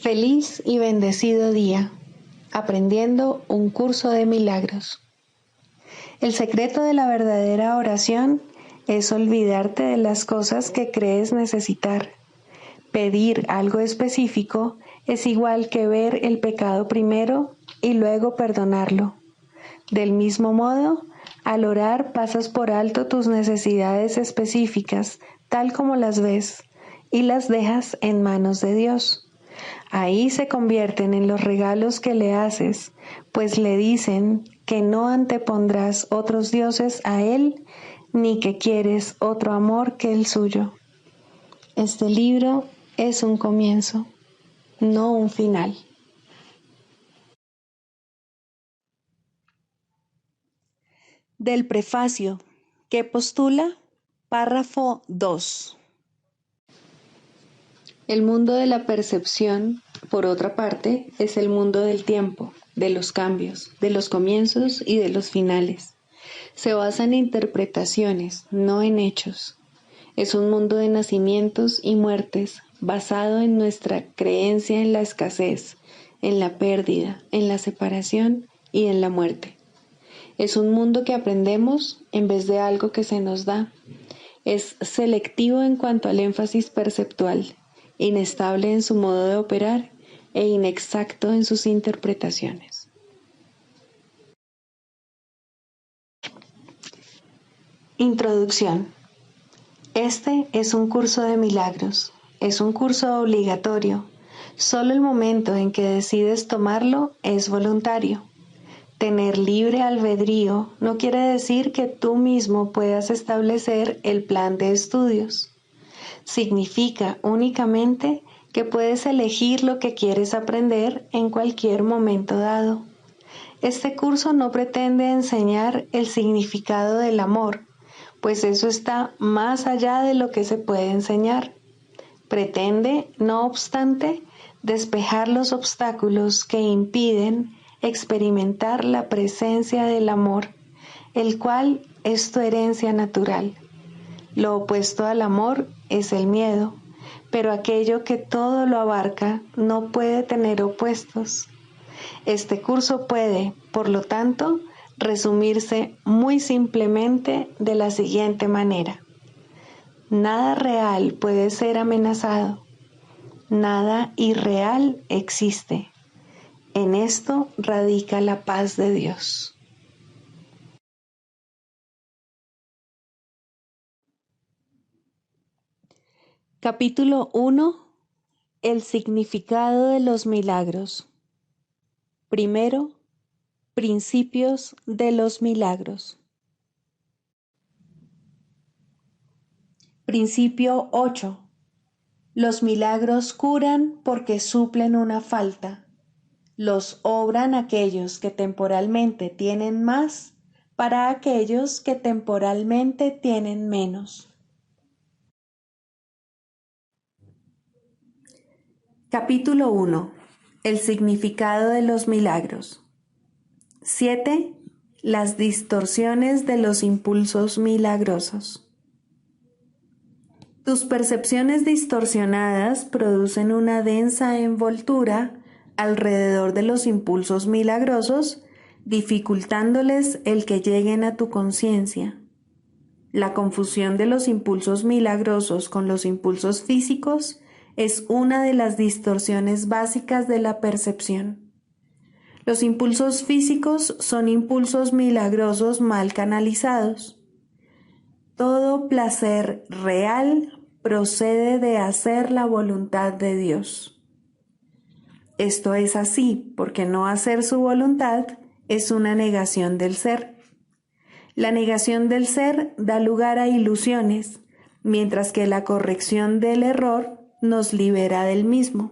Feliz y bendecido día, aprendiendo un curso de milagros. El secreto de la verdadera oración es olvidarte de las cosas que crees necesitar. Pedir algo específico es igual que ver el pecado primero y luego perdonarlo. Del mismo modo, al orar pasas por alto tus necesidades específicas, tal como las ves, y las dejas en manos de Dios. Ahí se convierten en los regalos que le haces, pues le dicen que no antepondrás otros dioses a Él, ni que quieres otro amor que el suyo. Este libro es un comienzo, no un final. Del prefacio, que postula, párrafo 2. El mundo de la percepción, por otra parte, es el mundo del tiempo, de los cambios, de los comienzos y de los finales. Se basa en interpretaciones, no en hechos. Es un mundo de nacimientos y muertes, basado en nuestra creencia en la escasez, en la pérdida, en la separación y en la muerte. Es un mundo que aprendemos en vez de algo que se nos da. Es selectivo en cuanto al énfasis perceptual, inestable en su modo de operar e inexacto en sus interpretaciones. Introducción. Este es un curso de milagros. Es un curso obligatorio. Solo el momento en que decides tomarlo es voluntario. Tener libre albedrío no quiere decir que tú mismo puedas establecer el plan de estudios. Significa únicamente que puedes elegir lo que quieres aprender en cualquier momento dado. Este curso no pretende enseñar el significado del amor, pues eso está más allá de lo que se puede enseñar. Pretende, no obstante, despejar los obstáculos que impiden experimentar la presencia del amor, el cual es tu herencia natural. Lo opuesto al amor es el miedo, pero aquello que todo lo abarca no puede tener opuestos. Este curso puede, por lo tanto, resumirse muy simplemente de la siguiente manera. Nada real puede ser amenazado. Nada irreal existe. En esto radica la paz de Dios. Capítulo 1. El significado de los milagros. Primero, principios de los milagros. Principio 8. Los milagros curan porque suplen una falta. Los obran aquellos que temporalmente tienen más para aquellos que temporalmente tienen menos. Capítulo 1. El significado de los milagros. 7. Las distorsiones de los impulsos milagrosos. Tus percepciones distorsionadas producen una densa envoltura alrededor de los impulsos milagrosos, dificultándoles el que lleguen a tu conciencia. La confusión de los impulsos milagrosos con los impulsos físicos es una de las distorsiones básicas de la percepción. Los impulsos físicos son impulsos milagrosos mal canalizados. Todo placer real procede de hacer la voluntad de Dios. Esto es así porque no hacer su voluntad es una negación del ser. La negación del ser da lugar a ilusiones, mientras que la corrección del error nos libera del mismo.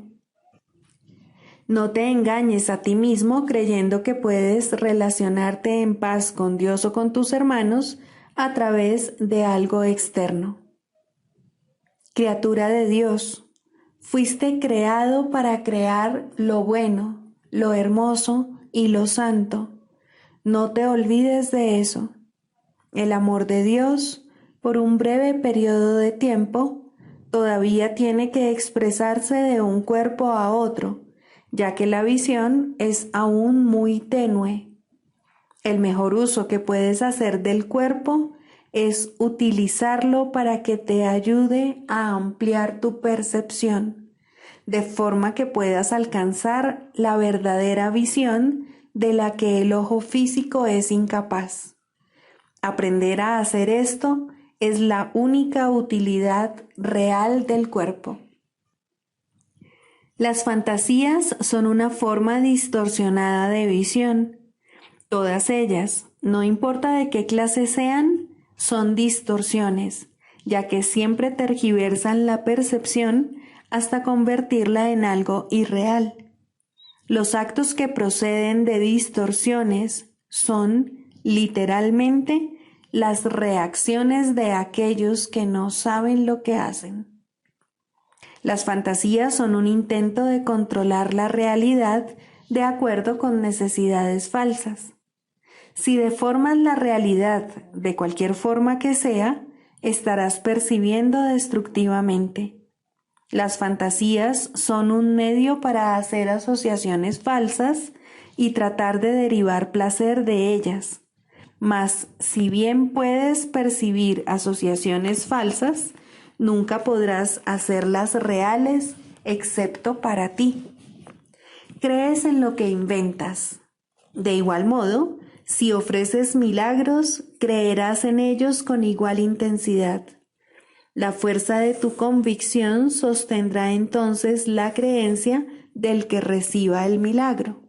No te engañes a ti mismo creyendo que puedes relacionarte en paz con Dios o con tus hermanos a través de algo externo. Criatura de Dios, fuiste creado para crear lo bueno, lo hermoso y lo santo. No te olvides de eso. El amor de Dios, por un breve periodo de tiempo, todavía tiene que expresarse de un cuerpo a otro, ya que la visión es aún muy tenue. El mejor uso que puedes hacer del cuerpo es utilizarlo para que te ayude a ampliar tu percepción, de forma que puedas alcanzar la verdadera visión de la que el ojo físico es incapaz. Aprender a hacer esto es la única utilidad real del cuerpo. Las fantasías son una forma distorsionada de visión. Todas ellas, no importa de qué clase sean, son distorsiones, ya que siempre tergiversan la percepción hasta convertirla en algo irreal. Los actos que proceden de distorsiones son, literalmente, las reacciones de aquellos que no saben lo que hacen. Las fantasías son un intento de controlar la realidad de acuerdo con necesidades falsas. Si deformas la realidad de cualquier forma que sea, estarás percibiendo destructivamente. Las fantasías son un medio para hacer asociaciones falsas y tratar de derivar placer de ellas. Mas, si bien puedes percibir asociaciones falsas, nunca podrás hacerlas reales excepto para ti. Crees en lo que inventas. De igual modo, si ofreces milagros, creerás en ellos con igual intensidad. La fuerza de tu convicción sostendrá entonces la creencia del que reciba el milagro.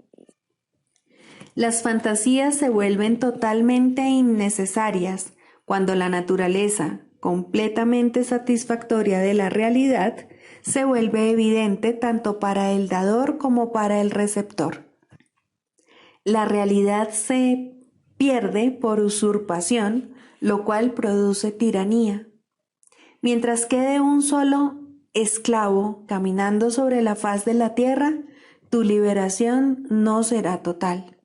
Las fantasías se vuelven totalmente innecesarias cuando la naturaleza, completamente satisfactoria de la realidad, se vuelve evidente tanto para el dador como para el receptor. La realidad se pierde por usurpación, lo cual produce tiranía. Mientras quede un solo esclavo caminando sobre la faz de la tierra, tu liberación no será total.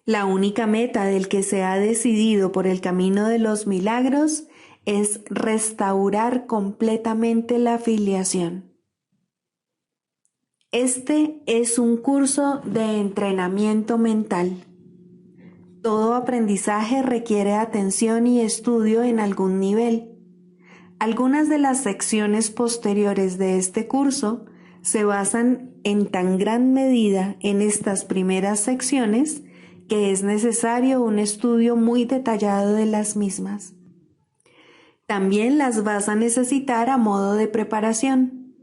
La única meta del que se ha decidido por el camino de los milagros es restaurar completamente la filiación. Este es un curso de entrenamiento mental. Todo aprendizaje requiere atención y estudio en algún nivel. Algunas de las secciones posteriores de este curso se basan en tan gran medida en estas primeras secciones que es necesario un estudio muy detallado de las mismas. También las vas a necesitar a modo de preparación.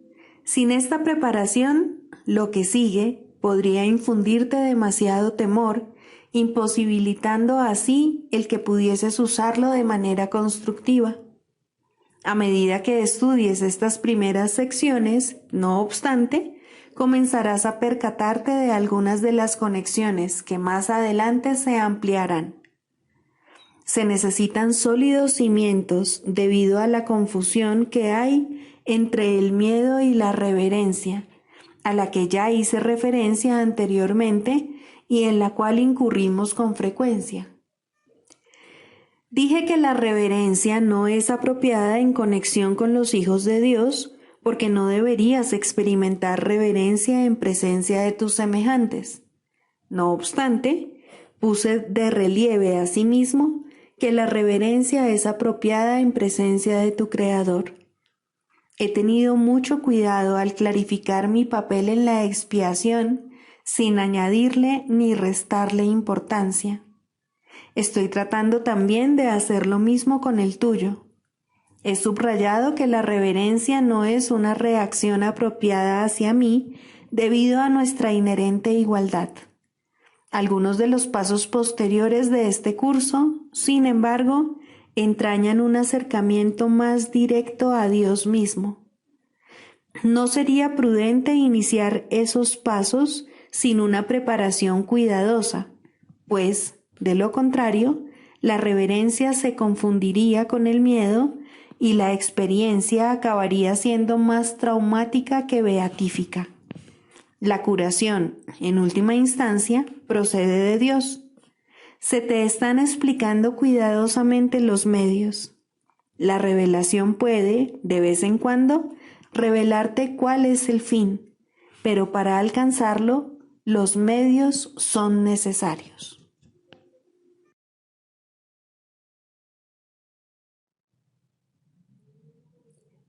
Sin esta preparación, lo que sigue podría infundirte demasiado temor, imposibilitando así el que pudieses usarlo de manera constructiva. A medida que estudies estas primeras secciones, no obstante, comenzarás a percatarte de algunas de las conexiones que más adelante se ampliarán. Se necesitan sólidos cimientos debido a la confusión que hay entre el miedo y la reverencia, a la que ya hice referencia anteriormente y en la cual incurrimos con frecuencia. Dije que la reverencia no es apropiada en conexión con los hijos de Dios, porque no deberías experimentar reverencia en presencia de tus semejantes. No obstante, puse de relieve asimismo que la reverencia es apropiada en presencia de tu Creador. He tenido mucho cuidado al clarificar mi papel en la expiación, sin añadirle ni restarle importancia. Estoy tratando también de hacer lo mismo con el tuyo. He subrayado que la reverencia no es una reacción apropiada hacia mí debido a nuestra inherente igualdad. Algunos de los pasos posteriores de este curso, sin embargo, entrañan un acercamiento más directo a Dios mismo. No sería prudente iniciar esos pasos sin una preparación cuidadosa, pues, de lo contrario, la reverencia se confundiría con el miedo y la experiencia acabaría siendo más traumática que beatífica. La curación, en última instancia, procede de Dios. Se te están explicando cuidadosamente los medios. La revelación puede, de vez en cuando, revelarte cuál es el fin, pero para alcanzarlo, los medios son necesarios.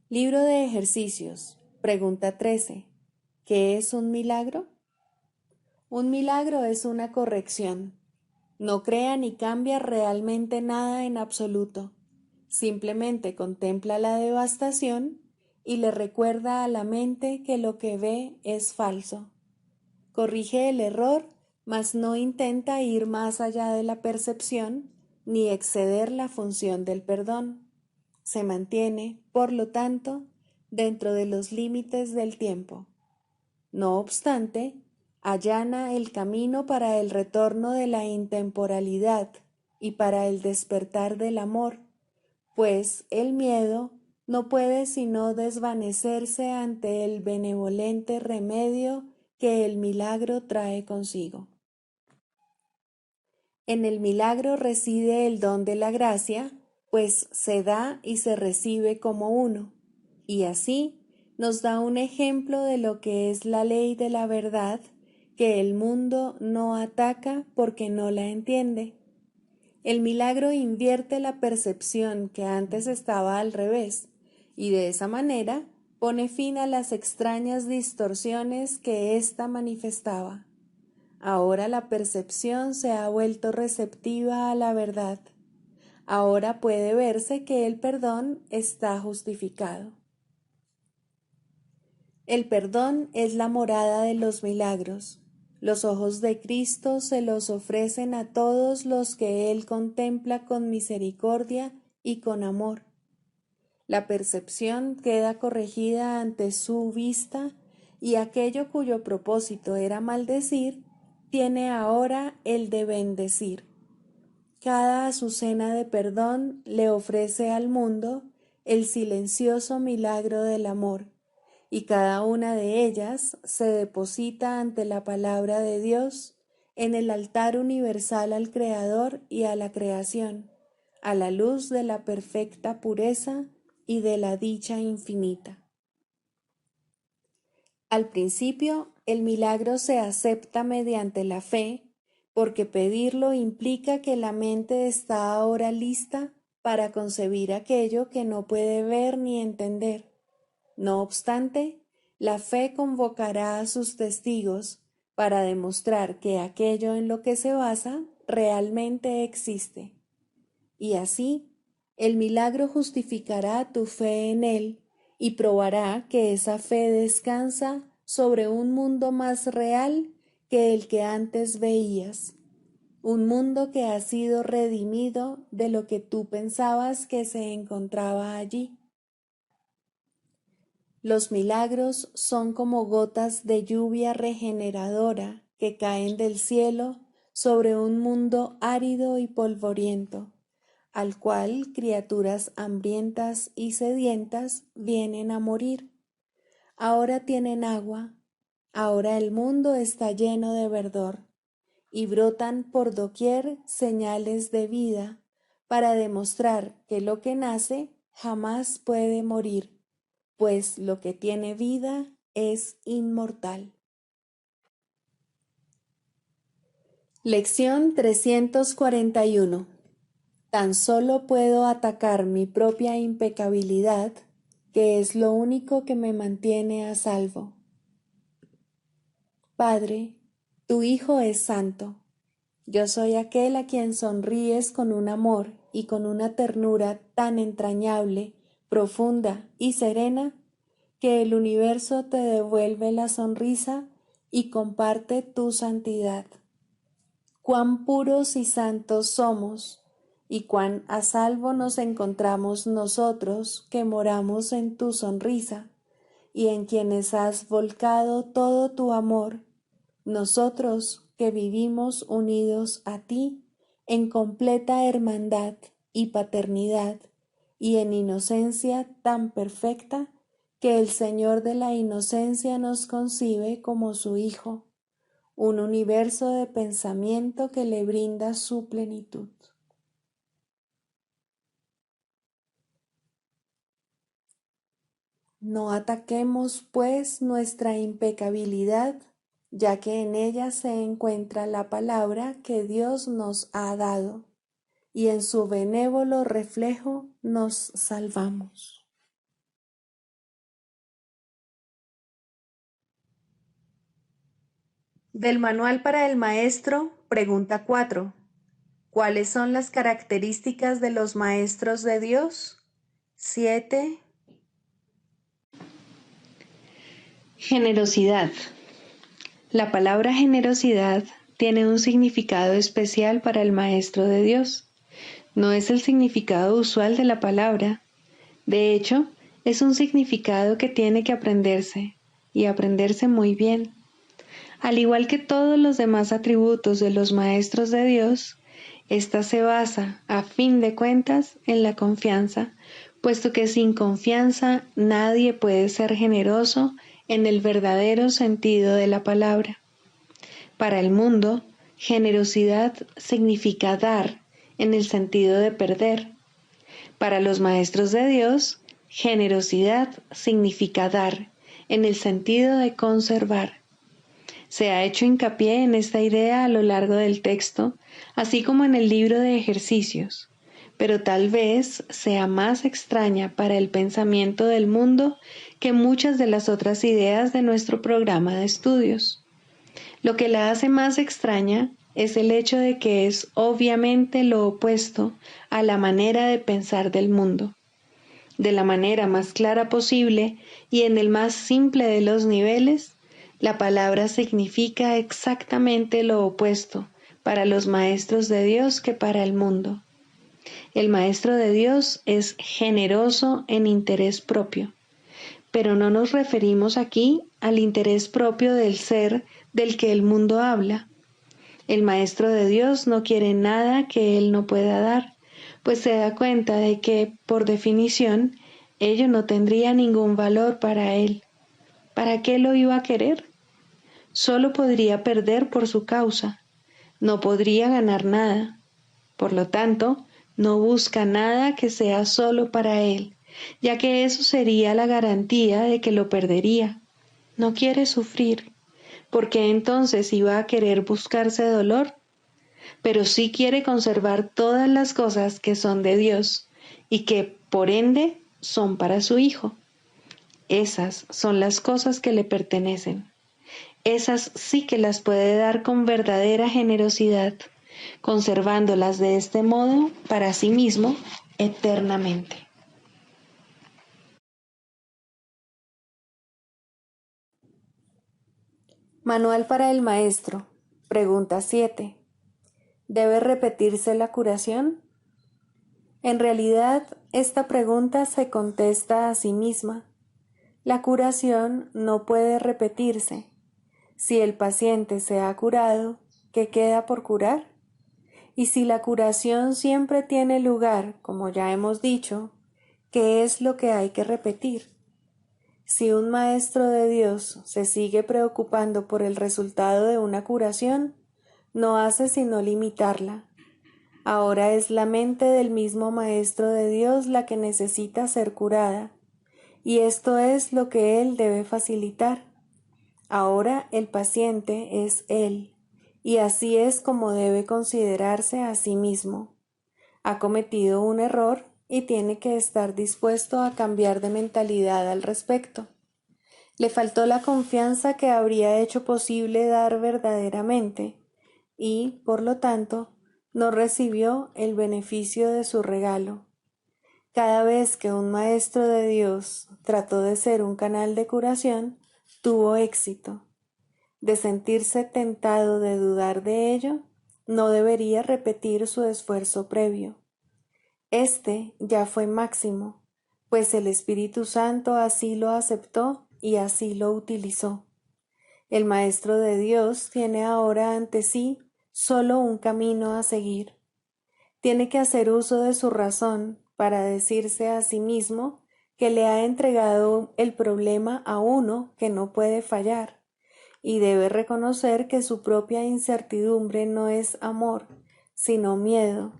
Libro de ejercicios. Pregunta 13. ¿Qué es un milagro? Un milagro es una corrección. No crea ni cambia realmente nada en absoluto. Simplemente contempla la devastación y le recuerda a la mente que lo que ve es falso. Corrige el error, mas no intenta ir más allá de la percepción ni exceder la función del perdón. Se mantiene, por lo tanto, dentro de los límites del tiempo. No obstante, allana el camino para el retorno de la intemporalidad y para el despertar del amor, pues el miedo no puede sino desvanecerse ante el benevolente remedio que el milagro trae consigo. En el milagro reside el don de la gracia, pues se da y se recibe como uno, y así nos da un ejemplo de lo que es la ley de la verdad, que el mundo no ataca porque no la entiende. El milagro invierte la percepción que antes estaba al revés, y de esa manera pone fin a las extrañas distorsiones que ésta manifestaba. Ahora la percepción se ha vuelto receptiva a la verdad. Ahora puede verse que el perdón está justificado. El perdón es la morada de los milagros. Los ojos de Cristo se los ofrecen a todos los que Él contempla con misericordia y con amor. La percepción queda corregida ante su vista y aquello cuyo propósito era maldecir, tiene ahora el de bendecir. Cada azucena de perdón le ofrece al mundo el silencioso milagro del amor, y cada una de ellas se deposita ante la palabra de Dios en el altar universal al Creador y a la creación, a la luz de la perfecta pureza y de la dicha infinita. Al principio, el milagro se acepta mediante la fe, porque pedirlo implica que la mente está ahora lista para concebir aquello que no puede ver ni entender. No obstante, la fe convocará a sus testigos para demostrar que aquello en lo que se basa realmente existe. Y así, el milagro justificará tu fe en él y probará que esa fe descansa sobre un mundo más real que el que antes veías, un mundo que ha sido redimido de lo que tú pensabas que se encontraba allí. Los milagros son como gotas de lluvia regeneradora que caen del cielo sobre un mundo árido y polvoriento, al cual criaturas hambrientas y sedientas vienen a morir. Ahora tienen agua, ahora el mundo está lleno de verdor, y brotan por doquier señales de vida para demostrar que lo que nace jamás puede morir, pues lo que tiene vida es inmortal. Lección 341. Tan solo puedo atacar mi propia impecabilidad, que es lo único que me mantiene a salvo. Padre, tu Hijo es santo. Yo soy aquel a quien sonríes con un amor y con una ternura tan entrañable, profunda y serena, que el universo te devuelve la sonrisa y comparte tu santidad. Cuán puros y santos somos, y cuán a salvo nos encontramos nosotros que moramos en tu sonrisa, y en quienes has volcado todo tu amor, nosotros que vivimos unidos a ti en completa hermandad y paternidad, y en inocencia tan perfecta que el Señor de la inocencia nos concibe como su Hijo, un universo de pensamiento que le brinda su plenitud. No ataquemos, pues, nuestra impecabilidad, ya que en ella se encuentra la palabra que Dios nos ha dado, y en su benévolo reflejo nos salvamos. Del Manual para el Maestro, pregunta 4. ¿Cuáles son las características de los maestros de Dios? 7. Generosidad. La palabra generosidad tiene un significado especial para el Maestro de Dios. No es el significado usual de la palabra. De hecho, es un significado que tiene que aprenderse, y aprenderse muy bien. Al igual que todos los demás atributos de los maestros de Dios, esta se basa, a fin de cuentas, en la confianza, puesto que sin confianza nadie puede ser generoso en el verdadero sentido de la palabra. Para el mundo, generosidad significa dar en el sentido de perder. Para los maestros de Dios, generosidad significa dar en el sentido de conservar. Se ha hecho hincapié en esta idea a lo largo del texto, así como en el libro de ejercicios, pero tal vez sea más extraña para el pensamiento del mundo que muchas de las otras ideas de nuestro programa de estudios. Lo que la hace más extraña es el hecho de que es obviamente lo opuesto a la manera de pensar del mundo. De la manera más clara posible y en el más simple de los niveles, la palabra significa exactamente lo opuesto para los maestros de Dios que para el mundo. El maestro de Dios es generoso en interés propio, pero no nos referimos aquí al interés propio del ser del que el mundo habla. El maestro de Dios no quiere nada que él no pueda dar, pues se da cuenta de que, por definición, ello no tendría ningún valor para él. ¿Para qué lo iba a querer? Solo podría perder por su causa, no podría ganar nada. Por lo tanto, no busca nada que sea solo para él, ya que eso sería la garantía de que lo perdería. No quiere sufrir, porque entonces iba a querer buscarse dolor, pero sí quiere conservar todas las cosas que son de Dios y que, por ende, son para su Hijo. Esas son las cosas que le pertenecen. Esas sí que las puede dar con verdadera generosidad, conservándolas de este modo para sí mismo eternamente. Manual para el Maestro. Pregunta 7. ¿Debe repetirse la curación? En realidad, esta pregunta se contesta a sí misma. La curación no puede repetirse. Si el paciente se ha curado, ¿qué queda por curar? Y si la curación siempre tiene lugar, como ya hemos dicho, ¿qué es lo que hay que repetir? Si un maestro de Dios se sigue preocupando por el resultado de una curación, no hace sino limitarla. Ahora es la mente del mismo maestro de Dios la que necesita ser curada, y esto es lo que él debe facilitar. Ahora el paciente es él, y así es como debe considerarse a sí mismo. Ha cometido un error y tiene que estar dispuesto a cambiar de mentalidad al respecto. Le faltó la confianza que habría hecho posible dar verdaderamente, y, por lo tanto, no recibió el beneficio de su regalo. Cada vez que un maestro de Dios trató de ser un canal de curación, tuvo éxito. De sentirse tentado de dudar de ello, no debería repetir su esfuerzo previo. Este ya fue máximo, pues el Espíritu Santo así lo aceptó y así lo utilizó. El Maestro de Dios tiene ahora ante sí solo un camino a seguir. Tiene que hacer uso de su razón para decirse a sí mismo que le ha entregado el problema a uno que no puede fallar, y debe reconocer que su propia incertidumbre no es amor, sino miedo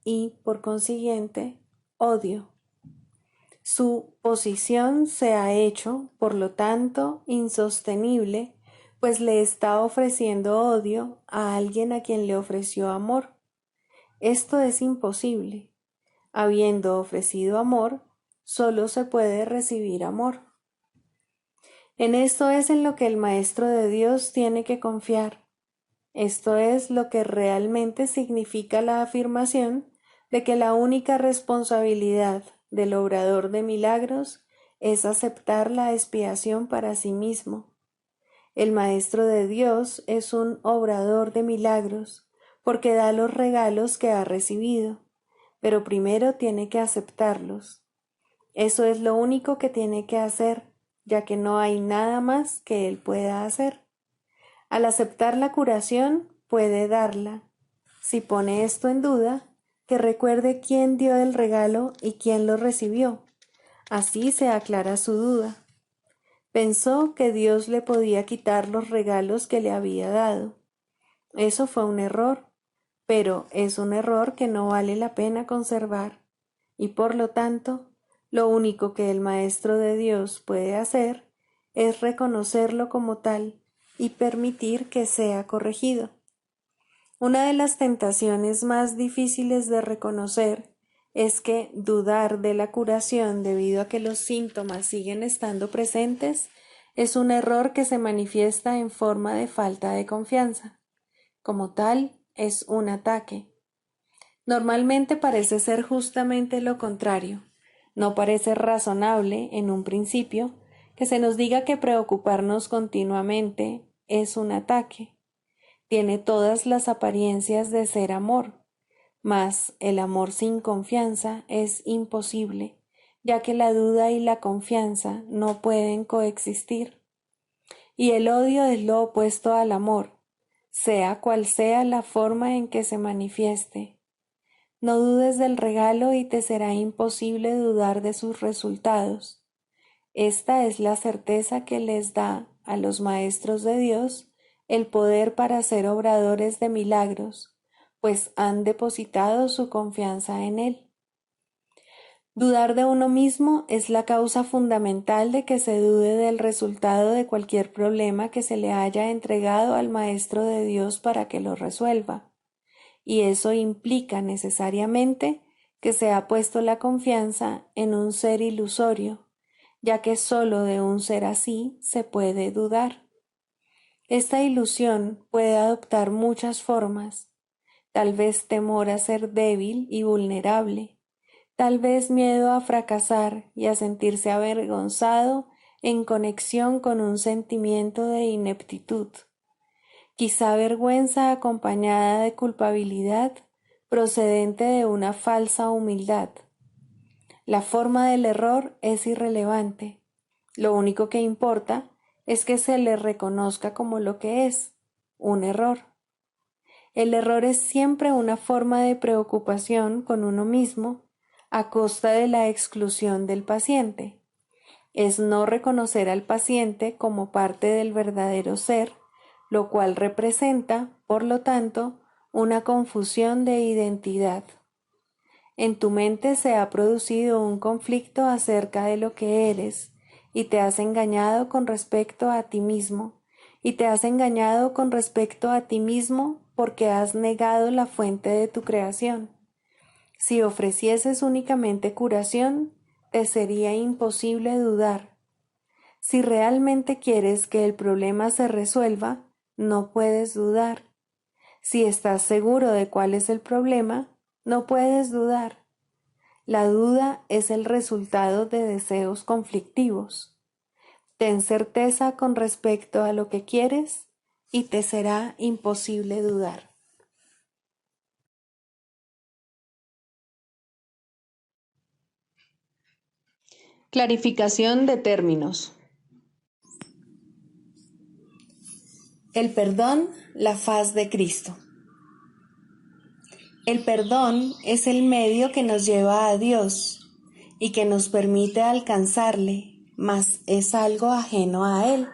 y, por consiguiente, odio. Su posición se ha hecho, por lo tanto, insostenible, pues le está ofreciendo odio a alguien a quien le ofreció amor. Esto es imposible. Habiendo ofrecido amor, solo se puede recibir amor. En esto es en lo que el Maestro de Dios tiene que confiar. Esto es lo que realmente significa la afirmación de que la única responsabilidad del obrador de milagros es aceptar la expiación para sí mismo. El Maestro de Dios es un obrador de milagros porque da los regalos que ha recibido, pero primero tiene que aceptarlos. Eso es lo único que tiene que hacer, ya que no hay nada más que él pueda hacer. Al aceptar la curación, puede darla. Si pone esto en duda, que recuerde quién dio el regalo y quién lo recibió. Así se aclara su duda. Pensó que Dios le podía quitar los regalos que le había dado. Eso fue un error, pero es un error que no vale la pena conservar, y por lo tanto, lo único que el Maestro de Dios puede hacer es reconocerlo como tal y permitir que sea corregido. Una de las tentaciones más difíciles de reconocer es que dudar de la curación debido a que los síntomas siguen estando presentes es un error que se manifiesta en forma de falta de confianza. Como tal, es un ataque. Normalmente parece ser justamente lo contrario. No parece razonable, en un principio, que se nos diga que preocuparnos continuamente es un ataque. Tiene todas las apariencias de ser amor, mas el amor sin confianza es imposible, ya que la duda y la confianza no pueden coexistir. Y el odio es lo opuesto al amor, sea cual sea la forma en que se manifieste. No dudes del regalo y te será imposible dudar de sus resultados. Esta es la certeza que les da a los maestros de Dios el poder para ser obradores de milagros, pues han depositado su confianza en Él. Dudar de uno mismo es la causa fundamental de que se dude del resultado de cualquier problema que se le haya entregado al Maestro de Dios para que lo resuelva. Y eso implica necesariamente que se ha puesto la confianza en un ser ilusorio, ya que sólo de un ser así se puede dudar. Esta ilusión puede adoptar muchas formas, tal vez temor a ser débil y vulnerable, tal vez miedo a fracasar y a sentirse avergonzado en conexión con un sentimiento de ineptitud. Quizá vergüenza acompañada de culpabilidad procedente de una falsa humildad. La forma del error es irrelevante. Lo único que importa es que se le reconozca como lo que es, un error. El error es siempre una forma de preocupación con uno mismo a costa de la exclusión del paciente. Es no reconocer al paciente como parte del verdadero ser, lo cual representa, por lo tanto, una confusión de identidad. En tu mente se ha producido un conflicto acerca de lo que eres, y te has engañado con respecto a ti mismo, y te has engañado con respecto a ti mismo porque has negado la fuente de tu creación. Si ofrecieses únicamente curación, te sería imposible dudar. Si realmente quieres que el problema se resuelva, no puedes dudar. Si estás seguro de cuál es el problema, no puedes dudar. La duda es el resultado de deseos conflictivos. Ten certeza con respecto a lo que quieres y te será imposible dudar. Clarificación de términos. El perdón, la faz de Cristo. El perdón es el medio que nos lleva a Dios y que nos permite alcanzarle, mas es algo ajeno a Él.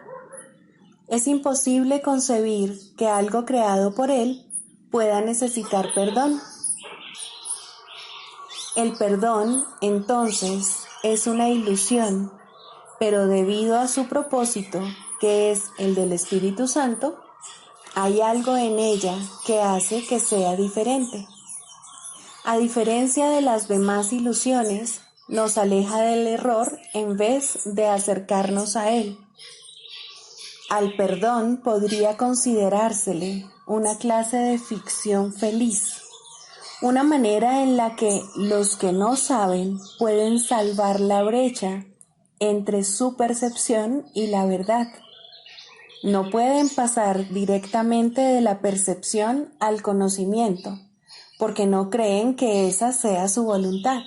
Es imposible concebir que algo creado por Él pueda necesitar perdón. El perdón, entonces, es una ilusión, pero debido a su propósito, que es el del Espíritu Santo, hay algo en ella que hace que sea diferente. A diferencia de las demás ilusiones, nos aleja del error en vez de acercarnos a él. Al perdón podría considerársele una clase de ficción feliz, una manera en la que los que no saben pueden salvar la brecha entre su percepción y la verdad. No pueden pasar directamente de la percepción al conocimiento, porque no creen que esa sea su voluntad.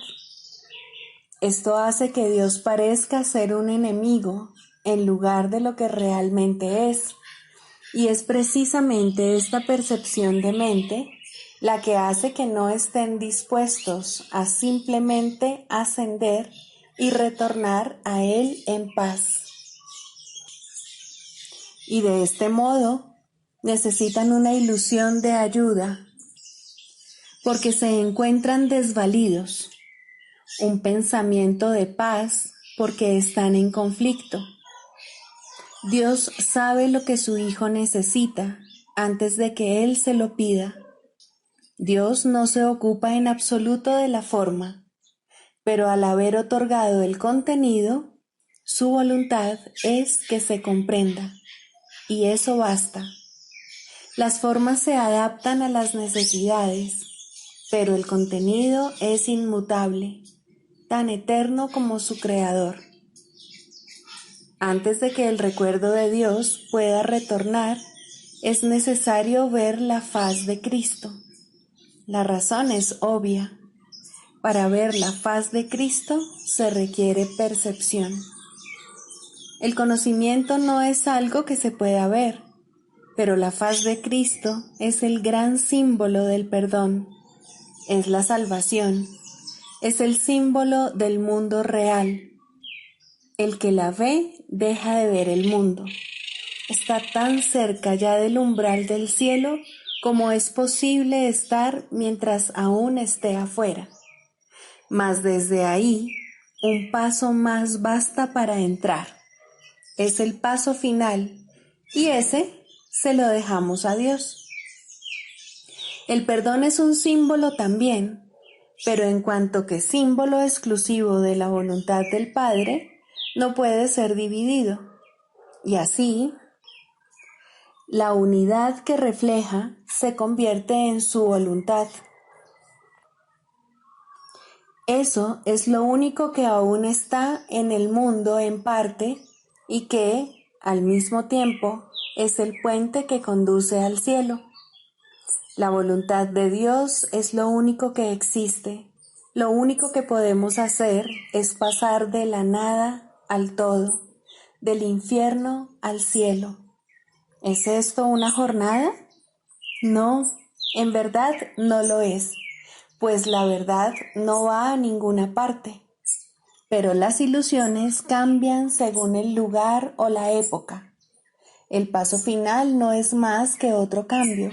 Esto hace que Dios parezca ser un enemigo en lugar de lo que realmente es, y es precisamente esta percepción de mente la que hace que no estén dispuestos a simplemente ascender y retornar a Él en paz. Y de este modo necesitan una ilusión de ayuda, porque se encuentran desvalidos, un pensamiento de paz porque están en conflicto. Dios sabe lo que su Hijo necesita antes de que Él se lo pida. Dios no se ocupa en absoluto de la forma, pero al haber otorgado el contenido, su voluntad es que se comprenda, y eso basta. Las formas se adaptan a las necesidades, pero el contenido es inmutable, tan eterno como su Creador. Antes de que el recuerdo de Dios pueda retornar, es necesario ver la faz de Cristo. La razón es obvia. Para ver la faz de Cristo se requiere percepción. El conocimiento no es algo que se pueda ver, pero la faz de Cristo es el gran símbolo del perdón, es la salvación, es el símbolo del mundo real. El que la ve deja de ver el mundo. Está tan cerca ya del umbral del cielo como es posible estar mientras aún esté afuera. Mas desde ahí, un paso más basta para entrar. Es el paso final, y ese se lo dejamos a Dios. El perdón es un símbolo también, pero en cuanto que símbolo exclusivo de la voluntad del Padre, no puede ser dividido. Y así, la unidad que refleja se convierte en su voluntad. Eso es lo único que aún está en el mundo en parte y que, al mismo tiempo, es el puente que conduce al cielo. La voluntad de Dios es lo único que existe. Lo único que podemos hacer es pasar de la nada al todo, del infierno al cielo. ¿Es esto una jornada? No, en verdad no lo es, pues la verdad no va a ninguna parte. Pero las ilusiones cambian según el lugar o la época. El paso final no es más que otro cambio.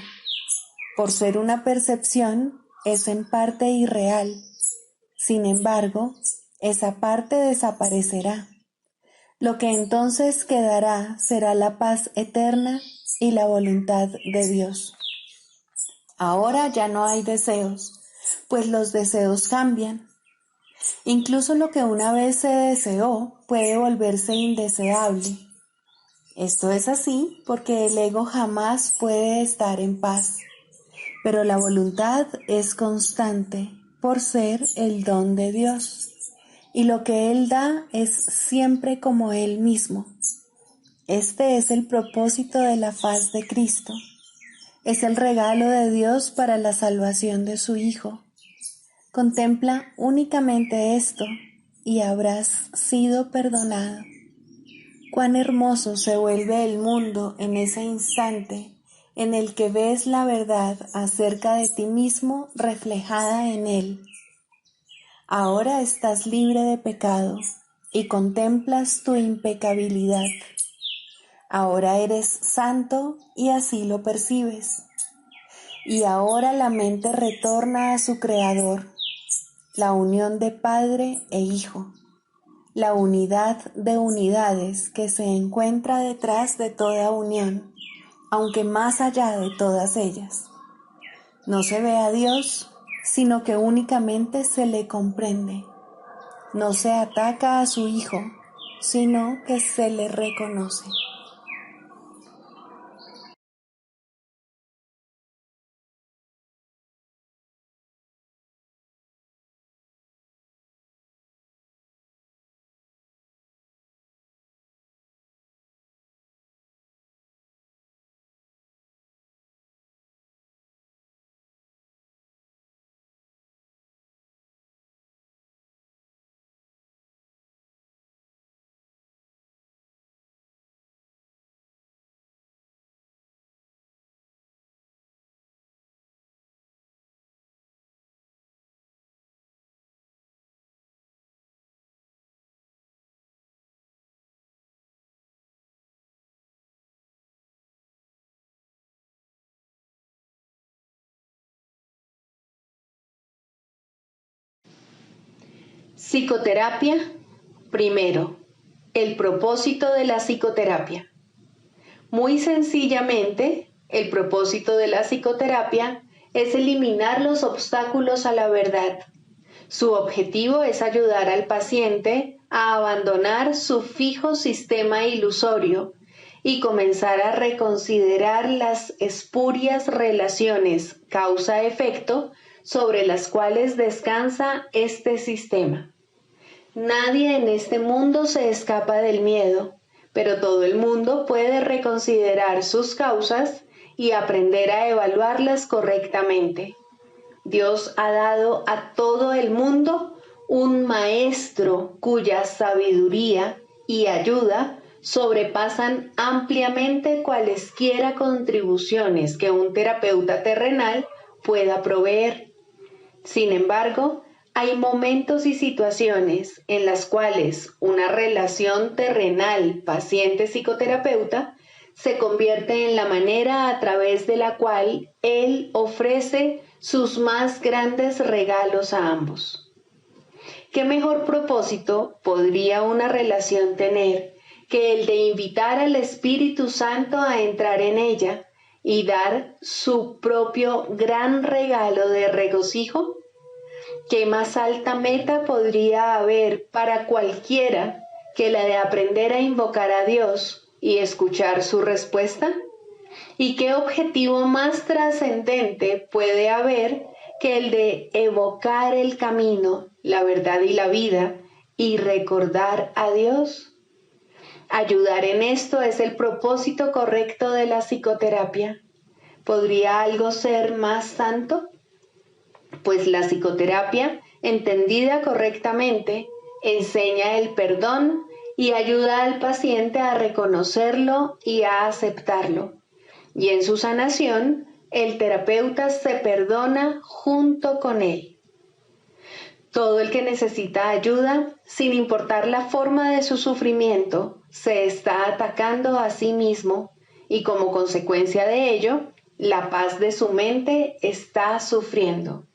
Por ser una percepción, es en parte irreal. Sin embargo, esa parte desaparecerá. Lo que entonces quedará será la paz eterna y la voluntad de Dios. Ahora ya no hay deseos, pues los deseos cambian. Incluso lo que una vez se deseó puede volverse indeseable. Esto es así porque el ego jamás puede estar en paz, pero la voluntad es constante por ser el don de Dios, y lo que Él da es siempre como Él mismo. Este es el propósito de la faz de Cristo. Es el regalo de Dios para la salvación de su Hijo. Contempla únicamente esto y habrás sido perdonado. Cuán hermoso se vuelve el mundo en ese instante en el que ves la verdad acerca de ti mismo reflejada en él. Ahora estás libre de pecado y contemplas tu impecabilidad. Ahora eres santo y así lo percibes. Y ahora la mente retorna a su Creador, la unión de Padre e Hijo. la unidad de unidades que se encuentra detrás de toda unión, aunque más allá de todas ellas. No se ve a Dios, sino que únicamente se le comprende. No se ataca a su Hijo, sino que se le reconoce. Psicoterapia. Primero, el propósito de la psicoterapia. Muy sencillamente, el propósito de la psicoterapia es eliminar los obstáculos a la verdad. Su objetivo es ayudar al paciente a abandonar su fijo sistema ilusorio y comenzar a reconsiderar las espurias relaciones causa-efecto sobre las cuales descansa este sistema. Nadie en este mundo se escapa del miedo, pero todo el mundo puede reconsiderar sus causas y aprender a evaluarlas correctamente. Dios ha dado a todo el mundo un maestro cuya sabiduría y ayuda sobrepasan ampliamente cualesquiera contribuciones que un terapeuta terrenal pueda proveer. Sin embargo, hay momentos y situaciones en las cuales una relación terrenal paciente-psicoterapeuta se convierte en la manera a través de la cual él ofrece sus más grandes regalos a ambos. ¿Qué mejor propósito podría una relación tener que el de invitar al Espíritu Santo a entrar en ella y dar su propio gran regalo de regocijo? ¿Qué más alta meta podría haber para cualquiera que la de aprender a invocar a Dios y escuchar su respuesta? ¿Y qué objetivo más trascendente puede haber que el de evocar el camino, la verdad y la vida y recordar a Dios? Ayudar en esto es el propósito correcto de la psicoterapia. ¿Podría algo ser más santo? Pues la psicoterapia, entendida correctamente, enseña el perdón y ayuda al paciente a reconocerlo y a aceptarlo. Y en su sanación, el terapeuta se perdona junto con él. Todo el que necesita ayuda, sin importar la forma de su sufrimiento, se está atacando a sí mismo y como consecuencia de ello, la paz de su mente está sufriendo.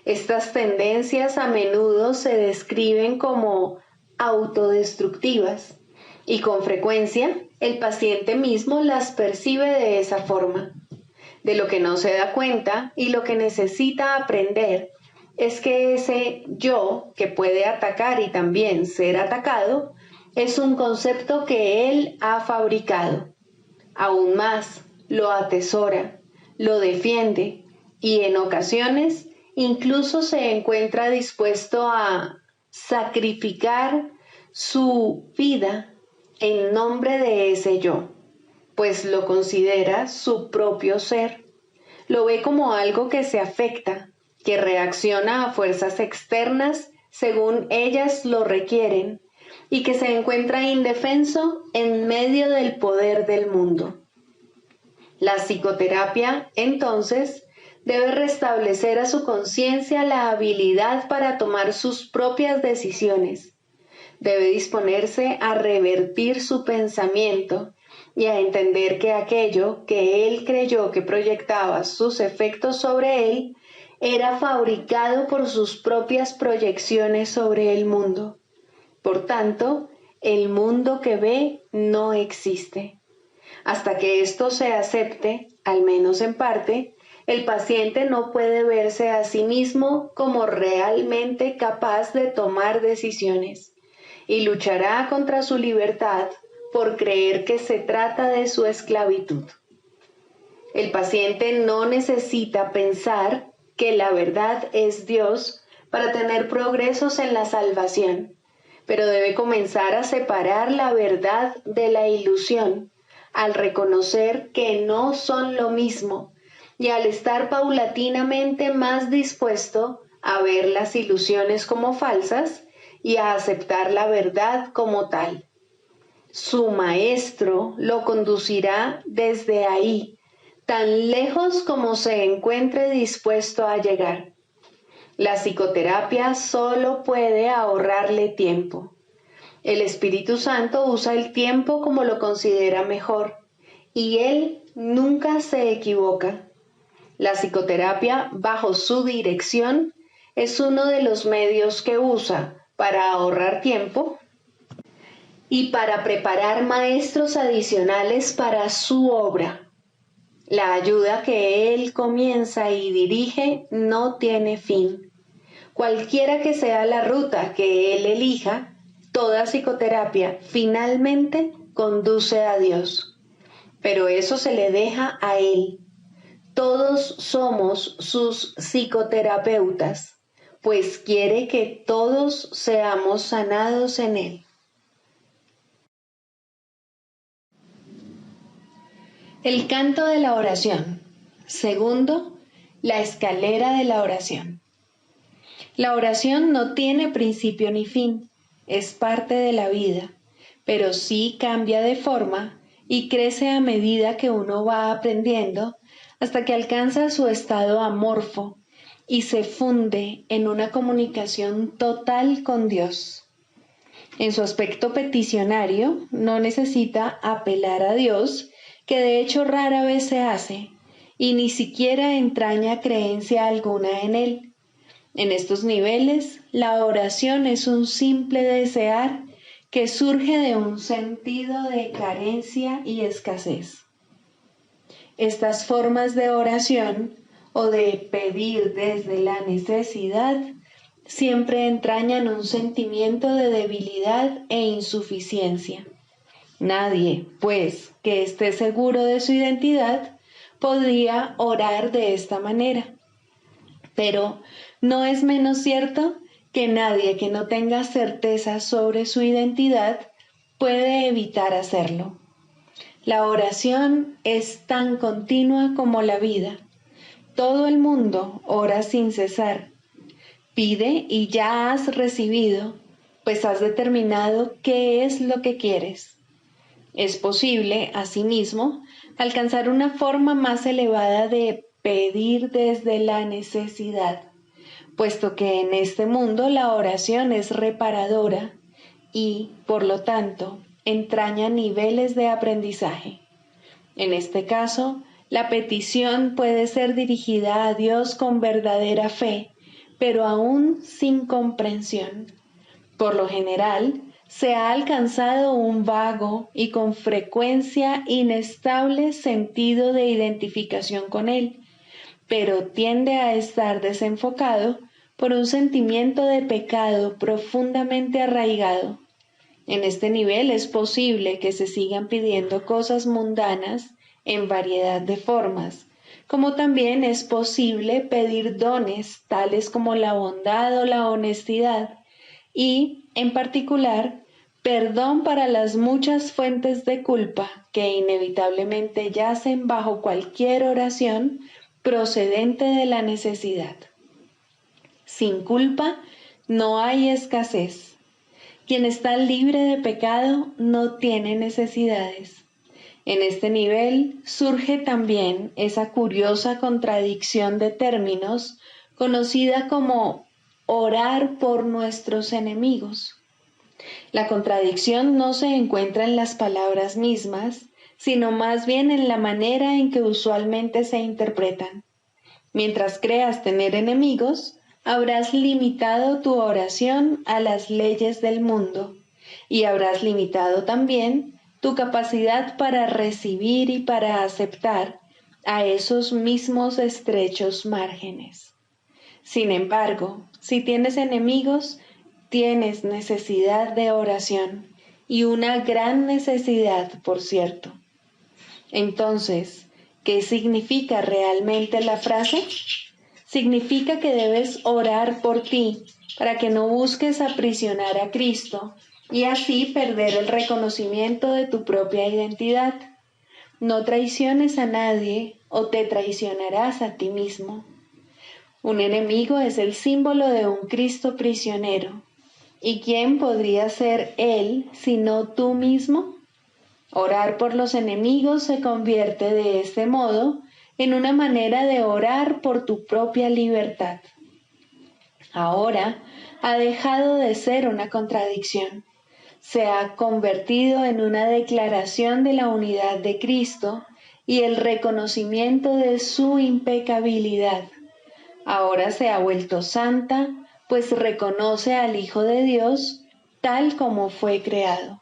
Estas tendencias a menudo se describen como autodestructivas y con frecuencia el paciente mismo las percibe de esa forma. De lo que no se da cuenta y lo que necesita aprender es que ese yo que puede atacar y también ser atacado es un concepto que él ha fabricado. Aún más, lo atesora, lo defiende y en ocasiones incluso se encuentra dispuesto a sacrificar su vida en nombre de ese yo, pues lo considera su propio ser. Lo ve como algo que se afecta, que reacciona a fuerzas externas según ellas lo requieren y que se encuentra indefenso en medio del poder del mundo. La psicoterapia, entonces, debe restablecer a su conciencia la habilidad para tomar sus propias decisiones. Debe disponerse a revertir su pensamiento y a entender que aquello que él creyó que proyectaba sus efectos sobre él era fabricado por sus propias proyecciones sobre el mundo. Por tanto, el mundo que ve no existe. Hasta que esto se acepte, al menos en parte, el paciente no puede verse a sí mismo como realmente capaz de tomar decisiones y luchará contra su libertad por creer que se trata de su esclavitud. El paciente no necesita pensar que la verdad es Dios para tener progresos en la salvación, pero debe comenzar a separar la verdad de la ilusión al reconocer que no son lo mismo y al estar paulatinamente más dispuesto a ver las ilusiones como falsas y a aceptar la verdad como tal. Su maestro lo conducirá desde ahí, tan lejos como se encuentre dispuesto a llegar. La psicoterapia solo puede ahorrarle tiempo. El Espíritu Santo usa el tiempo como lo considera mejor, y Él nunca se equivoca. La psicoterapia, bajo su dirección, es uno de los medios que usa para ahorrar tiempo y para preparar maestros adicionales para su obra. La ayuda que Él comienza y dirige no tiene fin. Cualquiera que sea la ruta que Él elija, toda psicoterapia finalmente conduce a Dios. Pero eso se le deja a Él. Todos somos sus psicoterapeutas, pues quiere que todos seamos sanados en Él. El canto de la oración. Segundo, la escalera de la oración. La oración no tiene principio ni fin, es parte de la vida, pero sí cambia de forma y crece a medida que uno va aprendiendo hasta que alcanza su estado amorfo y se funde en una comunicación total con Dios. En su aspecto peticionario, no necesita apelar a Dios, que de hecho rara vez se hace, y ni siquiera entraña creencia alguna en Él. En estos niveles, la oración es un simple desear que surge de un sentido de carencia y escasez. Estas formas de oración o de pedir desde la necesidad siempre entrañan un sentimiento de debilidad e insuficiencia. Nadie, pues, que esté seguro de su identidad, podría orar de esta manera. Pero no es menos cierto que nadie que no tenga certeza sobre su identidad puede evitar hacerlo. La oración es tan continua como la vida. Todo el mundo ora sin cesar. Pide y ya has recibido, pues has determinado qué es lo que quieres. Es posible, asimismo, alcanzar una forma más elevada de pedir desde la necesidad, puesto que en este mundo la oración es reparadora y, por lo tanto, entraña niveles de aprendizaje. En este caso, la petición puede ser dirigida a Dios con verdadera fe, pero aún sin comprensión. Por lo general, se ha alcanzado un vago y con frecuencia inestable sentido de identificación con Él, pero tiende a estar desenfocado por un sentimiento de pecado profundamente arraigado. En este nivel es posible que se sigan pidiendo cosas mundanas en variedad de formas, como también es posible pedir dones tales como la bondad o la honestidad y, en particular, perdón para las muchas fuentes de culpa que inevitablemente yacen bajo cualquier oración procedente de la necesidad. Sin culpa no hay escasez. Quien está libre de pecado no tiene necesidades. En este nivel surge también esa curiosa contradicción de términos conocida como orar por nuestros enemigos. La contradicción no se encuentra en las palabras mismas, sino más bien en la manera en que usualmente se interpretan. Mientras creas tener enemigos, habrás limitado tu oración a las leyes del mundo y habrás limitado también tu capacidad para recibir y para aceptar a esos mismos estrechos márgenes. Sin embargo, si tienes enemigos, tienes necesidad de oración y una gran necesidad, por cierto. Entonces, ¿qué significa realmente la frase? Significa que debes orar por ti para que no busques aprisionar a Cristo y así perder el reconocimiento de tu propia identidad. No traiciones a nadie o te traicionarás a ti mismo. Un enemigo es el símbolo de un Cristo prisionero. ¿Y quién podría ser él sino tú mismo? Orar por los enemigos se convierte de este modo en una manera de orar por tu propia libertad. Ahora ha dejado de ser una contradicción. Se ha convertido en una declaración de la unidad de Cristo y el reconocimiento de su impecabilidad. Ahora se ha vuelto santa, pues reconoce al Hijo de Dios tal como fue creado.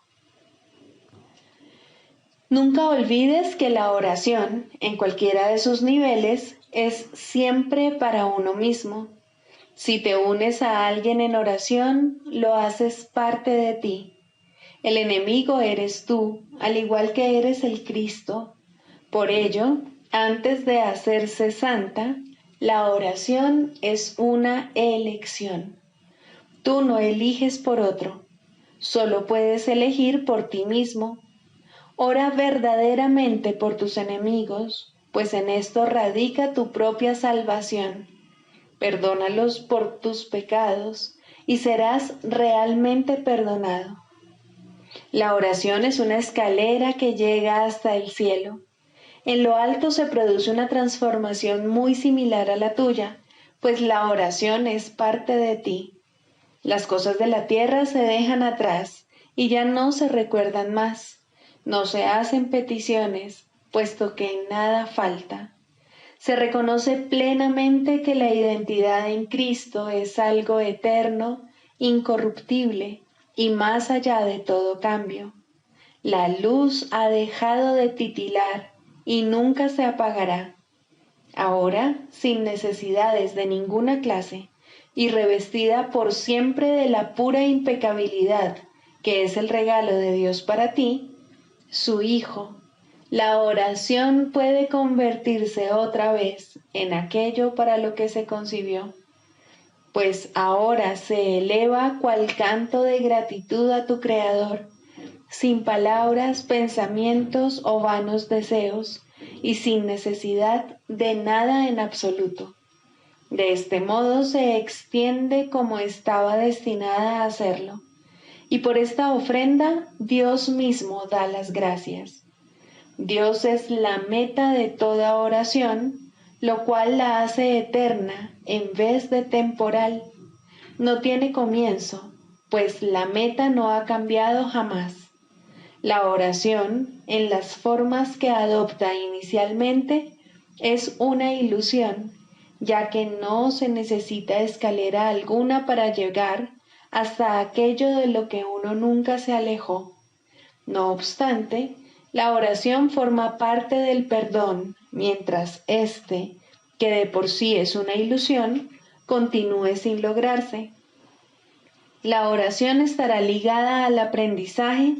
Nunca olvides que la oración, en cualquiera de sus niveles, es siempre para uno mismo. Si te unes a alguien en oración, lo haces parte de ti. El enemigo eres tú, al igual que eres el Cristo. Por ello, antes de hacerse santa, la oración es una elección. Tú no eliges por otro, solo puedes elegir por ti mismo. Ora verdaderamente por tus enemigos, pues en esto radica tu propia salvación. Perdónalos por tus pecados y serás realmente perdonado. La oración es una escalera que llega hasta el cielo. En lo alto se produce una transformación muy similar a la tuya, pues la oración es parte de ti. Las cosas de la tierra se dejan atrás y ya no se recuerdan más. No se hacen peticiones, puesto que nada falta. Se reconoce plenamente que la identidad en Cristo es algo eterno, incorruptible y más allá de todo cambio. La luz ha dejado de titilar y nunca se apagará. Ahora, sin necesidades de ninguna clase y revestida por siempre de la pura impecabilidad que es el regalo de Dios para ti, su Hijo, la oración puede convertirse otra vez en aquello para lo que se concibió, pues ahora se eleva cual canto de gratitud a tu Creador, sin palabras, pensamientos o vanos deseos, y sin necesidad de nada en absoluto. De este modo se extiende como estaba destinada a hacerlo, y por esta ofrenda Dios mismo da las gracias. Dios es la meta de toda oración, lo cual la hace eterna en vez de temporal. No tiene comienzo, pues la meta no ha cambiado jamás. La oración, en las formas que adopta inicialmente, es una ilusión, ya que no se necesita escalera alguna para llegar hasta aquello de lo que uno nunca se alejó. No obstante, la oración forma parte del perdón, mientras éste, que de por sí es una ilusión, continúe sin lograrse. La oración estará ligada al aprendizaje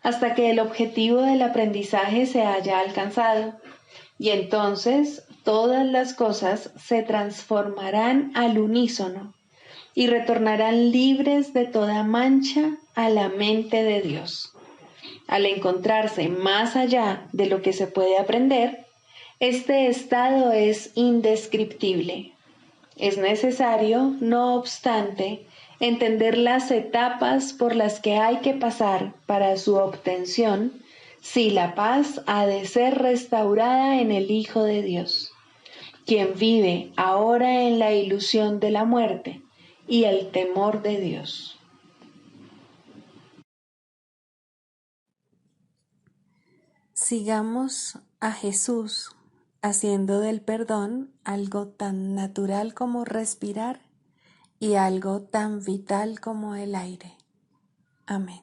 hasta que el objetivo del aprendizaje se haya alcanzado, y entonces todas las cosas se transformarán al unísono y retornarán libres de toda mancha a la mente de Dios. Al encontrarse más allá de lo que se puede aprender, este estado es indescriptible. Es necesario, no obstante, entender las etapas por las que hay que pasar para su obtención, si la paz ha de ser restaurada en el Hijo de Dios, quien vive ahora en la ilusión de la muerte y el temor de Dios. Sigamos a Jesús haciendo del perdón algo tan natural como respirar y algo tan vital como el aire. Amén.